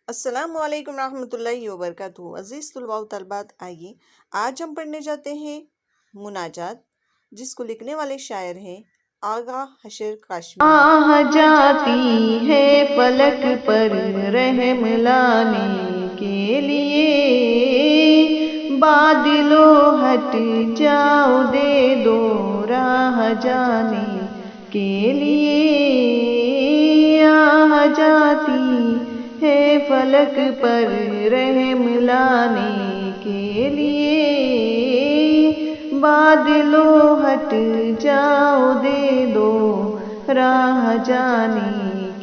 السلام علیکم ورحمۃ اللہ وبرکاتہ۔ عزیز طلباء و طالبات، آئیے آج ہم پڑھنے جاتے ہیں مناجات، جس کو لکھنے والے شاعر ہیں آغا حشر کاشمیری۔ آہ جاتی ہے فلک پر رحم لانے کے لیے، بادلو ہٹ جاؤ دے دو راہ جانے کے لیے۔ آہ جاتی ہے فلک پر رحم لانے کے لیے، بادلو ہٹ جاؤ دے دو راہ جانے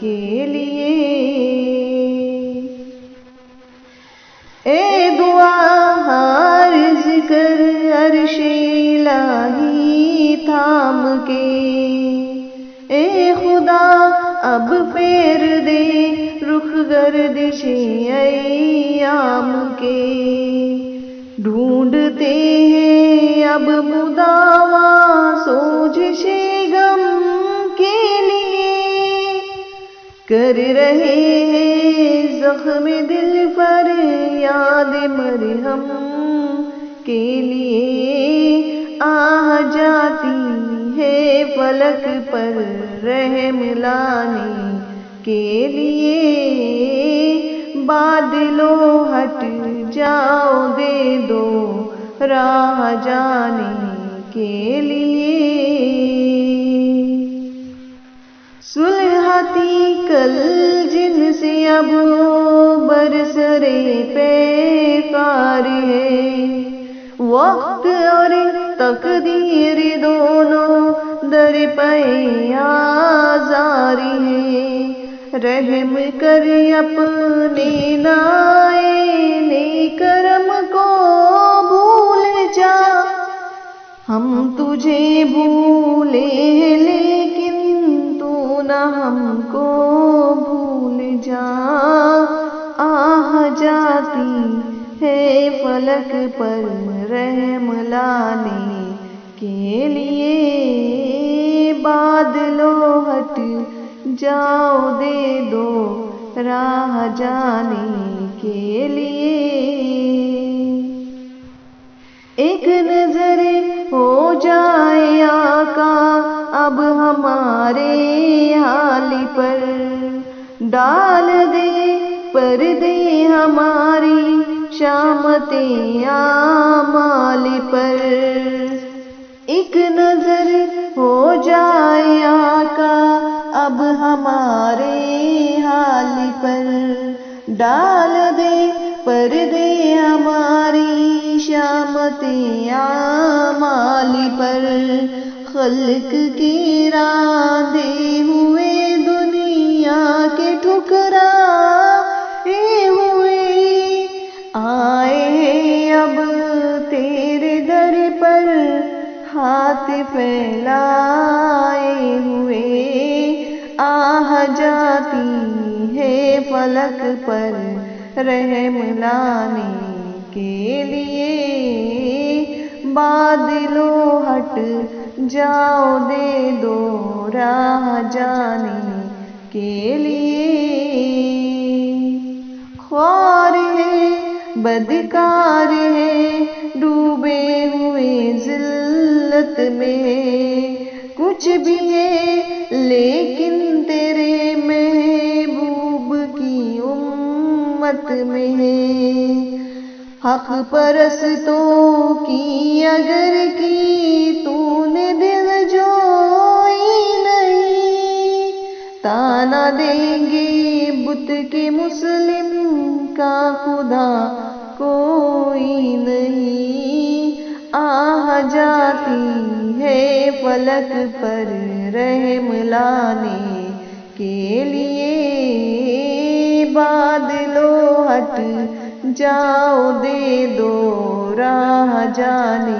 کے لیے۔ اے دعا عرض کر عرش الہی تھام کے، اے خدا اب پھیر دے رخ گردش ایام کے۔ ڈھونڈتے ہیں اب مداوا سوجش غم کے لیے، کر رہے ہیں زخم دل پر یاد مرہم کے لیے۔ آہ جاتی ہے فلک پر رحم لانے کے لیے، بادلو ہٹ جاؤ دے دو راہ جانے کے لیے۔ سلہتی کل جن سے اب برسرے پیکار ہے، وقت اور تقدیر دونوں در پہ آزار ہے۔ رحم کر اپنے نائے کرم کو بھول جا، ہم تجھے بھولے لیکن تو نہ ہم کو بھول جا۔ آہ جاتی ہے فلک پر رحم لانے کے لیے، بادلو ہٹ جاؤ دے دو راہ جانے کے لیے۔ ایک نظر ہو جائے آقا اب ہمارے حال پر، ڈال دے پردے ہماری شامت اعمال پر۔ ایک نظر ہو جائے آقا اب ہمارے حال پر، ڈال دے پردے ہماری شامت اعمال پر۔ خلق کی راندے ہوئے دنیا کے ٹھکرائے ہوئے، آئے ہیں اب تیرے در پر ہاتھ پھیلائے ہوئے۔ آہ جاتی ہے فلک پر رحم لانے کے لیے، بادلو ہٹ جاؤ دے دو راہ جانے کے لیے۔ خوار ہے بدکار ہے ڈوبے ہوئے ذلت میں، کچھ بھی ہے لیکن تیرے محبوب کی امت میں ہے۔ حق پرستوں کی اگر کی تو نے دل جوئی نہیں، تانا دیں گے بت کے مسلم کا خدا کوئی نہیں۔ آہ جاتی ہے فلک پر رحم لانے کے لیے، بادلو ہٹ جاؤ دے دو راہ جانے